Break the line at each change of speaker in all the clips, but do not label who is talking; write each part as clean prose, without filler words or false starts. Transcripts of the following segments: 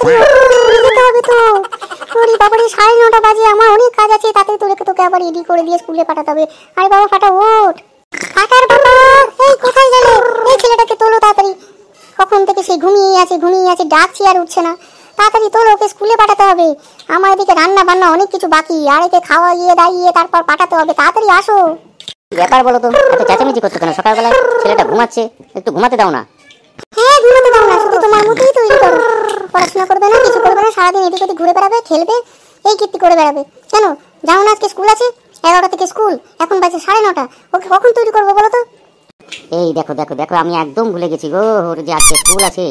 তাড়াতাড়ি স্কুলে যেতে হবে তো। ওরে বাবারে 9:30 বাজে, আমার অনেক কাজ আছে, তাতে তোকে আবার রেডি করে দিয়ে স্কুলে পাঠাতে হবে। আরে বাবা ফাটা ওঠ। ফাটার বাবা, এই কোথায় গেলে? এই ছেলেটাকে তোলো তাড়াতাড়ি। কখন থেকে সে ঘুমিয়ে আছে, ডাকছি আর উঠছে না। তাড়াতাড়ি তোলো, ওকে স্কুলে পাঠাতে হবে। আমার এদিকে রান্না বান্না অনেক কিছু বাকি, আর একে খাওয়াইয়ে দাইয়ে তারপর পাঠাতে হবে। তাড়াতাড়ি আসো।
ব্যাপার বলো তো, এত চেঁচামেচি করছো কেন? সকালবেলা ছেলেটা ঘুমাচ্ছে, একটু ঘুমাতে দাও না।
হ্যাঁ ঘুমাতে দাও না, শুধু তোমার মতোই তৈরি করো। পড়াশোনা করবে না, কিছু করবে না, সারাদিন এদিক ওদিক ঘুরে বেড়াবে, খেলবে, এই কীর্তি করে বেড়াবে। কেন যাও না? আজকে স্কুল আছে, 11টা থেকে স্কুল, এখন বাজে 9:30। ওকে কখন তৈরি করবো বলো তো?
এই দেখো দেখো দেখো, আমি একদম ভুলে গেছি গো, ওর যে আজকে স্কুল আছে।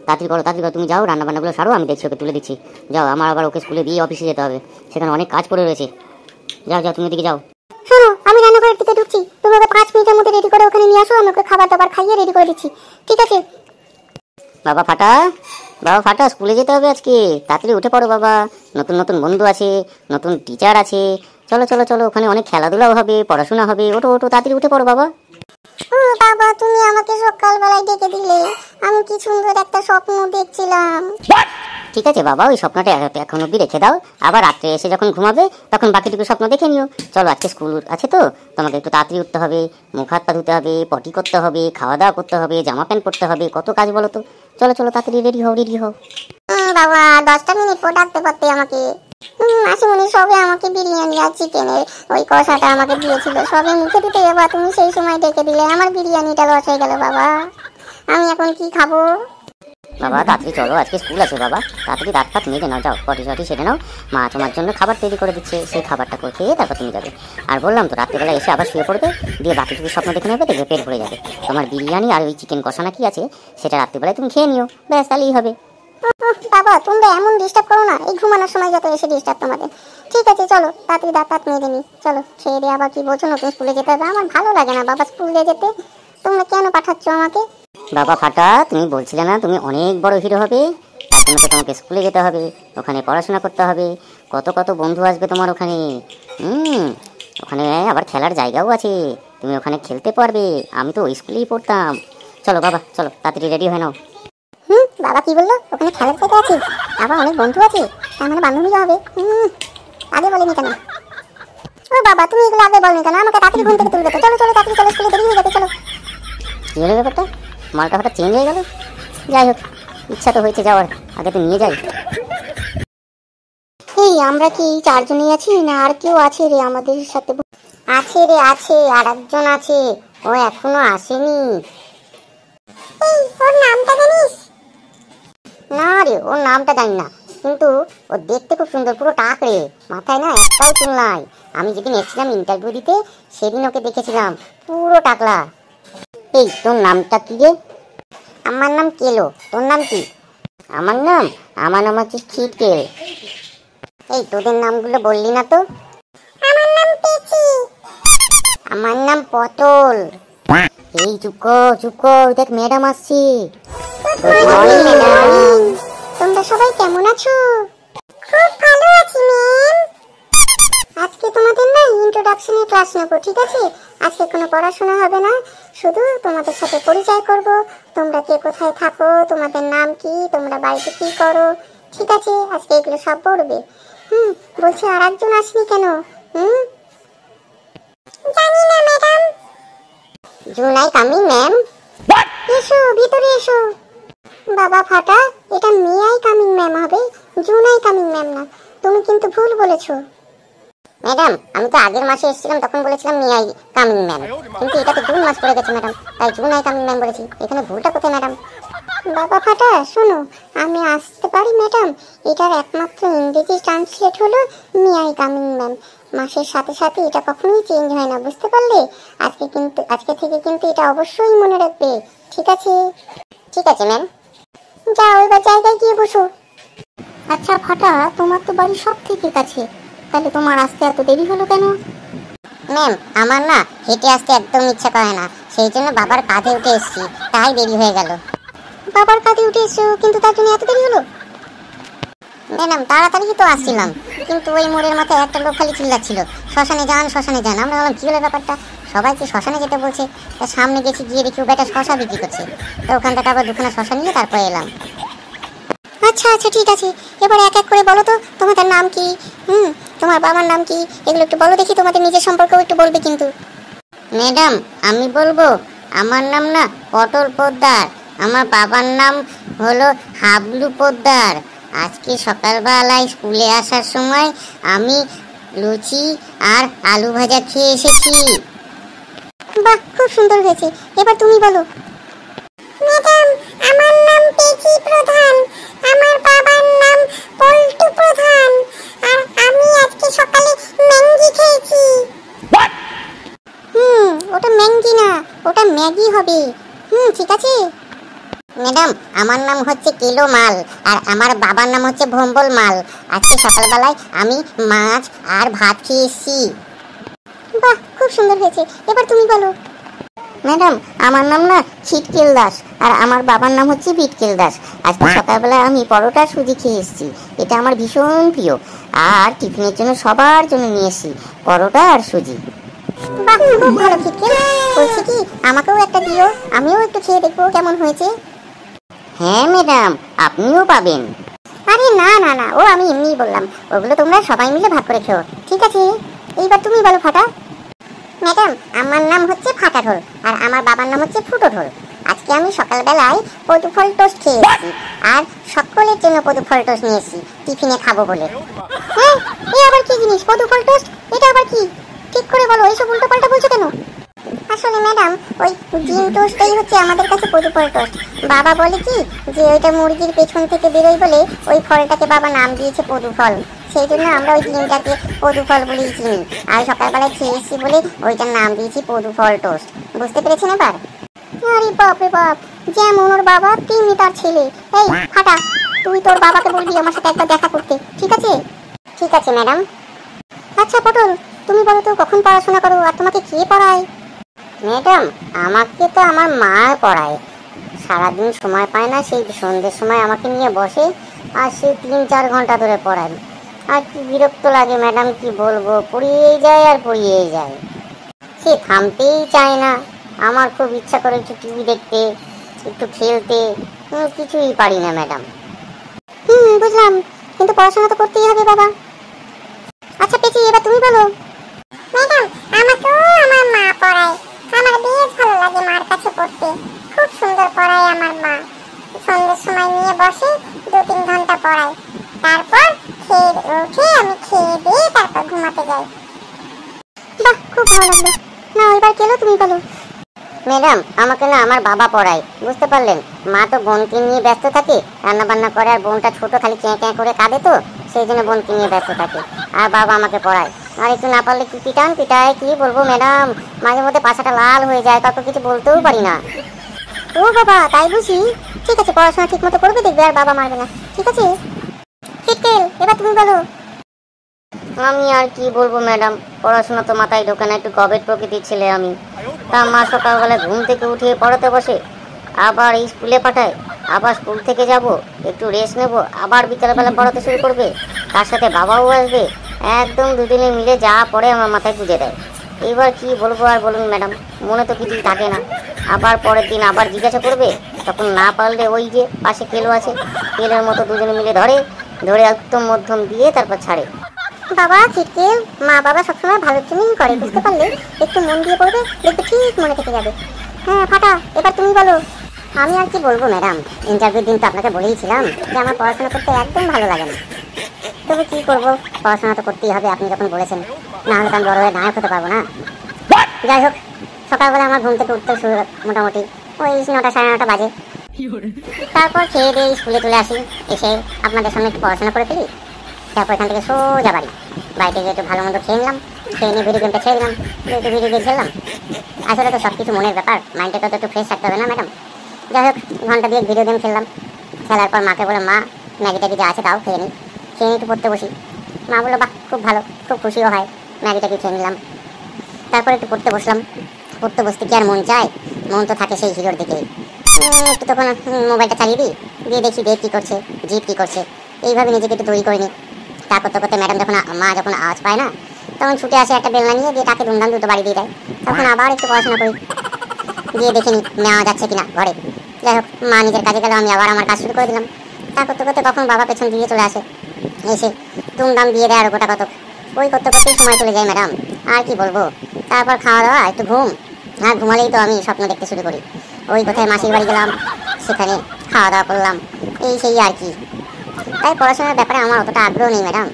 তাড়াতাড়ি করো, তুমি যাও, রান্না বান্নাগুলো সারো, আমি দেখছি, ওকে তুলে দিচ্ছি। যাও, আমার আবার ওকে স্কুলে দিয়ে অফিসে যেতে হবে, সেখানে অনেক কাজ পড়ে রয়েছে। যাও যাও, তুমি এদিকে যাও।
শোনো, আমি রান্নাঘরের দিকে ঢুকছি, তুমি ওকে 5 মিনিটের মধ্যে রেডি করে ওখানে নিয়ে আসো, আমি ওকে খাবার দাবার খাইয়ে রেডি করে দিচ্ছি, ঠিক আছে?
বাবা ফাটা, স্কুলে যেতে হবে আজকে, তাড়াতাড়ি উঠে পড়ো বাবা। নতুন নতুন বন্ধু আছে, নতুন টিচার আছে, চলো চলো চলো, ওখানে অনেক খেলাধুলাও হবে, পড়াশোনা হবে। ওঠো ওঠো, তাড়াতাড়ি উঠে পড়ো বাবা।
বাবা তুমি আমাকে সকালবেলায় ডেকে দিলে, আমি কি সুন্দর একটা স্বপ্ন দেখছিলাম।
ঠিক আছে বাবা, ওই স্বপ্নটা এখন অব্দি রেখে দাও, আবার রাত্রে এসে যখন ঘুমাবে তখন বাকিটুকু স্বপ্ন দেখে নিও। চলো, আজকে স্কুল আছে তো, তোমাকে একটু তাড়াতাড়ি উঠতে হবে, মুখ হাত পা ধুতে হবে, পটি করতে হবে, খাওয়া দাওয়া করতে হবে, জামা প্যান্ট পরতে হবে, কত কাজ বলো তো। চলো চলো, তাড়াতাড়ি রেডি হও।
বাবা 10টা মিনিট পর ডাকতে পারতে আমাকে। মাসিমণি সবে আমাকে বিরিয়ানি আর চিকেনের ওই কষাটা আমাকে দিয়েছিল, সবে মুখে দিতে যাবা, তুমি সেই সময় ডেকে দিলে, আমার বিরিয়ানিটা লস হয়ে গেল বাবা। আমি এখন কি খাবো?
বাবা তাড়াতাড়ি চলো, আজকে স্কুল আছে বাবা, তাড়াতাড়ি দাঁত ফাত মেজে নাও, যাও পটি সটি সেরে নাও। মা তোমার জন্য খাবার তৈরি করে দিচ্ছে, সেই খাবারটা করে খেয়ে তারপর তুমি যাবে। আর বললাম তো, রাত্রিবেলা এসে আবার শুয়ে পড়বে, দিয়ে বাকিটুকু স্বপ্ন দেখে নেবে, দেখবে পেট ভরে যাবে। তোমার বিরিয়ানি আর ওই চিকেন কষা নাকি আছে, সেটা রাত্রিবেলায় তুমি খেয়ে নিও, ব্যাস তাহলেই হবে।
বাবা তোমরা এমন ডিস্টার্ব করো না, এই ঘুমানোর সময় যত এসে ডিস্টার্ব তোমাদের। ঠিক আছে চলো, তাড়াতাড়ি দাঁত মেজে নি, চলো খেয়ে দিয়ে আবার কি বলছো নতুন স্কুলে যেতে হবে। আমার ভালো লাগে না বাবা স্কুলে যেতে, তোমরা কেন পাঠাচ্ছ আমাকে?
বাবা ফাটা, তুমি বলছিলে না তুমি অনেক বড় হিরো হবে, তার জন্য তো তোমাকে স্কুলে যেতে হবে, ওখানে পড়াশোনা করতে হবে, কত কত বন্ধু আসবে তোমার ওখানে। ওখানে আবার খেলার জায়গাও আছে, তুমি ওখানে খেলতে পারবে। আমি তো ওই স্কুলেই পড়তাম। চলো বাবা চলো, তাড়াতাড়ি রেডি হয়ে নাও।
বাবা কি বললো? ওখানে খেলার জায়গা আছে, আবার অনেক বন্ধু আছে, তার মানে বান্ধবীরা হবে। আগে বলেনি কেন? ও বাবা তুমি এগুলো আগে বলনি কেন? আমাকে তাড়াতাড়ি ঘুম থেকে তুলবে তো। চলো চলো তাড়াতাড়ি চলো, স্কুলে দেরি হয়ে যাবে, চলো।
কি হলো ব্যাপারটা? মালটা হঠাৎ চেঞ্জ হয়ে গেল। যাই হোক, ইচ্ছা তো হয়েছে যাওয়ার, আগে তো নিয়ে যাই।
এই আমরা কি 4 জনই আছি না আর কেউ আছে রে আমাদের সাথে? আছে রে আছে, আর একজন আছে, ও এখনো আসেনি। এই ওর নামটা জানিস? না রে, ওর নামটা জানি না, কিন্তু ও দেখতে খুব সুন্দর, পুরো টাক রে, মাথায় না একটাও চুল নাই। আমি যেদিন এসেছিলাম ইন্টারভিউ দিতে, সেদিন ওকে দেখেছিলাম, পুরো টাকলা।
এই তোর নামটা কি রে?
আমার নাম কেলো, তোর নাম কি?
আমার নাম হচ্ছে খিটকেল।
এই তোদের নামগুলো বললি না তো? আমার নাম পেচি। আমার নাম পটল।
এই চুপ কর, দেখ ম্যাডাম আসছে।
তোমরা সবাই কেমন আছো? খুব ভালো আছি ম্যাম। আজকে তোমাদের না ইন্ট্রোডাকশনের ক্লাস নেব, ঠিক আছে? আজকে কোনো পড়াশোনা হবে না, শুধু তোমাদের সাথে পরিচয় করব, তোমরা কে কোথায় থাকো, তোমাদের নাম কি, তোমরা বাড়িতে কি করো, ঠিক আছে? আজকে এগুলো সব পড়বে। বলছি আর একজন আসেনি কেন? জানি না ম্যাডাম। জুনাই coming ma'am. এসো ভিতরে এসো। বাবা ফাটা, এটা মিয়াই কামিং ম্যাম হবে, জুনাই কামিং ম্যাম না, তুমি কিন্তু ভুল বলেছো। ম্যাডাম আমি তো আগের মাসে এসেছিলাম, তখন বলেছিলাম মিয়াই কামিং ম্যাম, কিন্তু এটা তো জুন মাস পড়ে গেছে ম্যাডাম, তাই জুনাই কামিং ম্যাম বলেছি। এখানে ভুলটা কোথায় ম্যাডাম? বাবা ফাটা শোনো, আমি আসতে পারি ম্যাডাম, এটার একমাত্র ইংরেজি ট্রান্সলেট হলো মিয়াই কামিং ম্যাম। মাসের সাথে সাথে এটা কখনোই চেঞ্জ হয় না, বুঝতে পারলে? আজকে থেকে কিন্তু এটা অবশ্যই মনে রাখবে, ঠিক আছে? ঠিক আছে ম্যাম। যাও এবার জায়গায় গিয়ে বসো। আচ্ছা ফাটা, তোমার তো বাড়ি সব থেকে কাছে, তাহলে তোমার আসতে এত দেরি হলো কেন? ম্যাম আমার না হেঁটে আসতে একদম ইচ্ছা করে না, সেই জন্য বাবার কাঁধে উঠে এসেছি, তাই দেরি হয়ে গেল। বাবার কাঁধে উঠে এসছো, কিন্তু তার জন্য এত দেরি হলো? ম্যাডাম তাড়াতাড়ি তো আসছিলাম, কিন্তু ওই মোড়ের মাথায় একটা লোক খালি চিল্লাচ্ছিল শ্মশানে যান। আমরা বললাম কি হলো ব্যাপারটা, সবাইকে শ্মশানে যেতে বলছে, তার সামনে গেছি, গিয়ে দেখি ও বেটা শশা বিক্রি করছে, তো ওখান থেকে আবার দুখানা শশা নিয়ে তারপরে এলাম। আচ্ছা আচ্ছা ঠিক আছে, এবার এক এক করে বলো তো তোমাদের নাম কি, তোমার বাবার নাম কি, এগুলো একটু বলো দেখি। তোমাদের নিজের সম্পর্কেও একটু বলবে কিন্তু।
ম্যাডাম আমি বলবো, আমার নাম না পটল পোদ্দার, আমার বাবার নাম হলো হাবলু পোদ্দার। আজকে সকালবেলায় স্কুলে আসার সময় আমি লুচি আর আলু ভাজা খেয়ে এসেছি।
বাহ, খুব সুন্দর হয়েছে। এবার তুমি বলো। ম্যাডাম আমার নাম পেচি প্রধান, আমার বাবার নাম পল্টু প্রধান, আর আমি আজকে সকালে ম্যাঙ্গি খেয়েছি। ওটা ম্যাঙ্গি না, ওটা ম্যাগি হবে। ঠিক আছে।
ম্যাডাম আমার নাম হচ্ছে কিলো মাল, আর আমার বাবার নাম হচ্ছে ভম্বল মাল। আজকে সকালবেলায় আমি মাছ আর ভাত খেয়ে এসেছি।
বাহ, খুব সুন্দর হয়েছে। এবার তুমি বলো।
ম্যাডাম আমার নাম না ছিটকেল দাস, আর আমার বাবার নাম হচ্ছে বিটকেল দাস। আজকে সকালবেলায় আমি পরোটা সুজি খেয়ে এসেছি, এটা আমার ভীষণ প্রিয়। আর টিফিনের জন্য সবার জন্য নিয়ে এসেছি পরোটা আর সুজি।
বাহ, খুব ভালো ছিটকেল। বলছি কি, আমাকেও একটা দিও, আমিও একটু খেয়ে দেখবো কেমন হয়েছে।
হ্যাঁ ম্যাডাম, আপনিও পাবেন।
আরে না না না, ও আমি এমনিই বললাম, ওগুলো তোমরা সবাই মিলে ভাগ করে খেও। ঠিক আছে, এইবার তুমি বলো ফাটা। ম্যাডাম আমার নাম হচ্ছে ফাটা ঢোল, আর আমার বাবার নাম হচ্ছে ফুটো ঢোল। আজকে আমি সকালবেলায় পদুফল টোস্ট খেয়ে এসেছি, আর সকলের জন্য পদুফল টোস্ট নিয়ে এসেছি টিফিনে খাবো বলে। হ্যাঁ, এই আবার কি জিনিস পদুফল টোস্ট? এটা আবার কি? ঠিক করে বলো, এইসব উল্টো পাল্টা বলছো কেন? আসলে ম্যাডাম ওই ডিম টোস্টটাই হচ্ছে আমাদের কাছে পদুফল টোস্ট। বাবা বলে কি যে ওইটা মুরগির পেছন থেকে বেরোয় বলে ওই ফলটাকে বাবা নাম দিয়েছে পদুফল, সেই জন্য আমরা ওই ডিমটাকে পদুফল বলেই চিনি। আর সকালবেলায় খেয়েছি বলে ওইটার নাম দিয়েছি পদুফল টোস্ট। বুঝতে পেরেছেন এবার? আরে বাপ রে বাপ, যেমন ওর বাবা তেমনি তার ছেলে। এই ফাটা, তুই তোর বাবাকে বলবি আমার সাথে একবার দেখা করতে, ঠিক আছে? ঠিক আছে ম্যাডাম। আচ্ছা পটল, তুমি বলো তো কখন পড়াশোনা করো, আর তোমাকে কে পড়ায়?
ম্যাডাম আমাকে তো আমার মা পড়ায়, সারাদিন সময় পায় না, সেই সন্ধ্যের সময় আমাকে নিয়ে বসে আর সেই 3-4 ঘন্টা ধরে পড়ায়। আর কি বিরক্ত লাগে ম্যাডাম, কি বলবো, পড়িয়েই যায় আর পড়িয়েই যায়, সে থামতেই চায় না। আমার খুব ইচ্ছা করে একটু টিভি দেখতে, একটু খেলতে, কিছুই পারি না ম্যাডাম।
বুঝলাম, কিন্তু পড়াশোনা তো করতেই হবে বাবা। আচ্ছা পেচি, এবার তুমি বলো। ম্যাডাম আমাকেও আমার মা পড়ায়, আমার বেশ ভালো লাগে মার কাছে পড়তে, খুব সুন্দর পড়ায় আমার মা। সন্ধ্যের সময় নিয়ে বসে 2-3 ঘন্টা পড়ায়, তারপর খেয়ে উঠে আমি খেয়ে দিয়ে তারপর ঘুমাতে যাই। বাহ, খুব ভালো লাগলো। না এবার কেলো তুমি বলো।
ম্যাডাম আমাকে না আমার বাবা পড়ায়, বুঝতে পারলেন? মা তো বোনকে নিয়ে ব্যস্ত থাকে, রান্না বান্না করে, আর বোনটা ছোট, খালি ক্যাঁ ক্যাঁ করে কাঁদে, তো সেই জন্য বোনকে নিয়ে ব্যস্ত থাকে, আর বাবা আমাকে পড়ায়। আর একটু না পারলে কি পিটায়, কি বলবো ম্যাডাম, মাঝে মধ্যে পাছাটা লাল হয়ে যায়, কাউকে কিছু বলতেও পারি না।
ও বাবা, তাই বুঝি? ঠিক আছে, পড়াশোনা ঠিক মতো করবে, দেখবে আর বাবা মারবে না, ঠিক আছে? ছিটকেল, এবার তুমি বলো।
আমি আর কি বলবো ম্যাডাম, পড়াশোনা তো মাথায় ঢোকে না, একটু গবেট প্রকৃতির ছেলে আমি। তা মা সকালবেলা ঘুম থেকে উঠে পড়াতে বসে, আবার এই স্কুলে পাঠায়, আবার স্কুল থেকে যাব, একটু রেস্ট নেব, আবার বিকালবেলা পড়াতে শুরু করবে, তার সাথে বাবাও আসবে, একদম দুদিনে মিলে যা পড়ে আমার মাথায় পুজে দেয়। এবার কি বলবো আর বলুন ম্যাডাম, মনে তো কিছুই থাকে না। আবার পরের দিন আবার জিজ্ঞাসা করবে, তখন না পারলে ওই যে পাশে কেলো আছে, কেলের মতো দুজনে মিলে ধরে একদম মধ্যম দিয়ে তারপর ছাড়ে।
বাবা ছিটকেল, মা বাবা সবসময় ভালোর জন্যই করে, বুঝতে পারলে? একটু মন দিয়ে পড়বে, দেখবে ঠিক মনে থেকে যাবে। হ্যাঁ ফাটা, এবার তুমি বলো।
আমি আর কি বলবো ম্যাডাম, ইন্টারভিউর দিন তো আপনাকে বলেইছিলাম যে আমার পড়াশোনা করতে একদম ভালো লাগে না, তবে কি করবো, পড়াশোনা তো করতেই হবে আপনি যখন বলেছেন, না হলে তো আমি বড় হয়ে নায়ক হতে পারবো না। যাই হোক, সকালবেলা আমার ঘুম থেকে উঠতে শুরু মোটামুটি ওই 9টা 9:30 বাজে। তারপর খেয়ে দিয়ে স্কুলে চলে আসি, এসে আপনাদের সামনে একটু পড়াশোনা করে ফেলি, তারপর এখান থেকে সোজা বাড়িতে গিয়ে একটু ভালো মন্দ খেয়ে নিলাম, খেয়ে নিয়ে ভিডিও গেমটা ছেড়ে দিলাম, একটু ভিডিও গেম খেললাম। আসলে তো সব কিছু মনের ব্যাপার, মাইন্ডটা তো একটু ফ্রেশ থাকতে হবে না ম্যাডাম। যাই হোক, ঘন্টা দিয়ে ভিডিও গেম খেললাম, খেলার পর মাকে বলে মা ম্যাগি ট্যাগি যা আছে তাও খেয়ে নিই, একটু পড়তে বসি। মা বললো বাহ খুব ভালো, খুব খুশিও হয়, ম্যাগি ট্যাগি খেয়ে নিলাম। তারপর একটু পড়তে বসলাম, পড়তে বসতে কি আর মন চায়, মন তো থাকে সেই হিরোর দিকেই। একটু তখন মোবাইলটা চালিয়ে দিই, দিয়ে দেখি দেব কী করছে, জিপ কী করছে, এইভাবে নিজেকে একটু তৈরি করে নিই। তা করতে করতে ম্যাডাম মা যখন আওয়াজ পায় না, তখন ছুটে আসে একটা বেলনা নিয়ে, দিয়ে তাকে ধুমধাম দুটো বাড়ি দিয়ে দেয়। তখন আবার একটু পড়াশোনা করি, দিয়ে দেখে নিই নেওয়া যাচ্ছে কিনা ঘরে। যাই হোক, মা নিজের কাজে গেল, আমি আবার আমার কাজ শুরু করে দিলাম।
তা করতে করতে তখন বাবা পেছন দিয়ে চলে আসে, এসে দুমদাম দিয়ে দেয় আর গোটা কত। ওই করতে করতেই সময় চলে যায় ম্যাডাম, আর কি বলবো। তারপর খাওয়া দাওয়া, একটু ঘুম, আর ঘুমালেই তো আমি স্বপ্ন দেখতে শুরু করি। ওই কোথায় মাসির বাড়ি গেলাম, সেখানে খাওয়া দাওয়া করলাম, এই সেই আর কি। তাই পড়াশোনার ব্যাপারে আমার অতটা আগ্রহ নেই ম্যাডাম,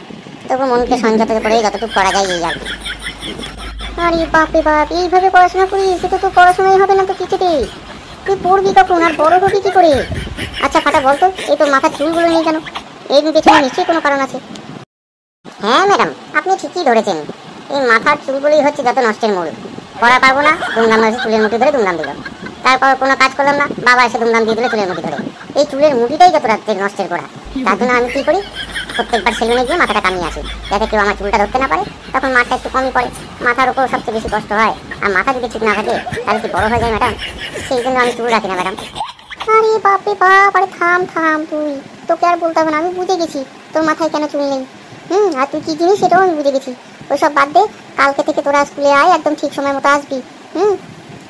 তবু মনকে সংযত করে যতটুকু করা যায় এই আর কি। আরে বাপরে বাপ, এইভাবে পড়াশোনা করি সেটা তো পড়াশোনাই হবে না তো কিছুতে। তুই পড়বি কখন আর বড় হবি কি করে? আচ্ছা ফাটা বলতো, এই তো মাথার চুলগুলো নেই কেন? এর পেছনে নিশ্চয়ই কোনো কারণ আছে। হ্যাঁ ম্যাডাম, আপনি ঠিকই ধরেছেন, এই মাথার চুলগুলোই হচ্ছে যত নষ্টের মূল। পড়া পারবো না, দুমদাম এসে চুলের মুঠি ধরে দুমদাম দিল। তারপর কোনো কাজ করলাম না, বাবা এসে দুমদাম দিয়ে দিল চুলের মুঠি ধরে। এই চুলের মুঠিটাই যত রাত্রের নষ্টের গোড়া। তার জন্য আমি কি করি, প্রত্যেকবার সেলুনে গিয়ে মাথাটা কামিয়ে আসি, যাতে কেউ আমার চুলটা ধরতে না পারে। তখন মাথা একটু কমই পড়ে, মাথার উপর সবচেয়ে বেশি কষ্ট হয়। আর মাথা যদি ঠিক না থাকে তাহলে কি বড় হয়ে যায় ম্যাডাম, সেই জন্য আমি চুল রাখি না ম্যাডাম। আরে বাপরে বাপ, আরে থাম থাম, তুই তোকে আর বলতে হবে না, আমি বুঝে গেছি তোর মাথায় কেন চুল নেই। আর তুই কি জিনিস সেটাও আমি বুঝে গেছি। ওইসব বাদ দে, কালকে থেকে তোরা স্কুলে আয়, একদম ঠিক সময় মতো আসবি।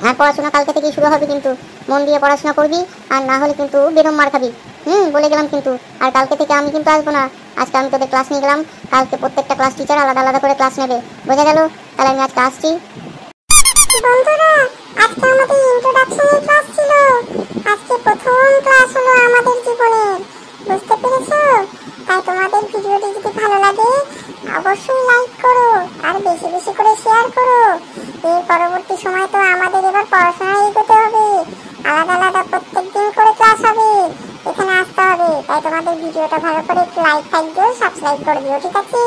আর পড়াশোনা কালকে থেকেই শুরু হবে কিন্তু, মন দিয়ে পড়াশোনা করবি, আর না হলে কিন্তু বেরম মার খাবি। বলে গেলাম কিন্তু। আর কালকে থেকে আমি কিন্তু আসবো না, আজকে আমি তোদের ক্লাস নিয়ে গেলাম, কালকে প্রত্যেকটা ক্লাস টিচার আলাদা আলাদা করে ক্লাস নেবে, বোঝা গেল? তাহলে আমি আজকে আসছি। বন্ধুরা, আজকে আমাদের ইন্ট্রোডাকশনের ক্লাস ছিল, আজকে প্রথম ক্লাস হলো আমাদের জীবনে, বুঝতে পেরেছো? তাই তোমাদের ভিডিওটি যদি ভালো লাগে অবশ্যই লাইক করো, আর বেশি বেশি করে শেয়ার করো। এর পরবর্তী সময় তো আমাদের এবার পড়াশোনায় এগোতে হবে, আলাদা আলাদা প্রত্যেকদিন করে ক্লাস হবে, এখানে আসতে হবে। তাই তোমাদের ভিডিওটা ভালো করে একটু লাইক দিও, সাবস্ক্রাইব করে দিও, ঠিক আছে?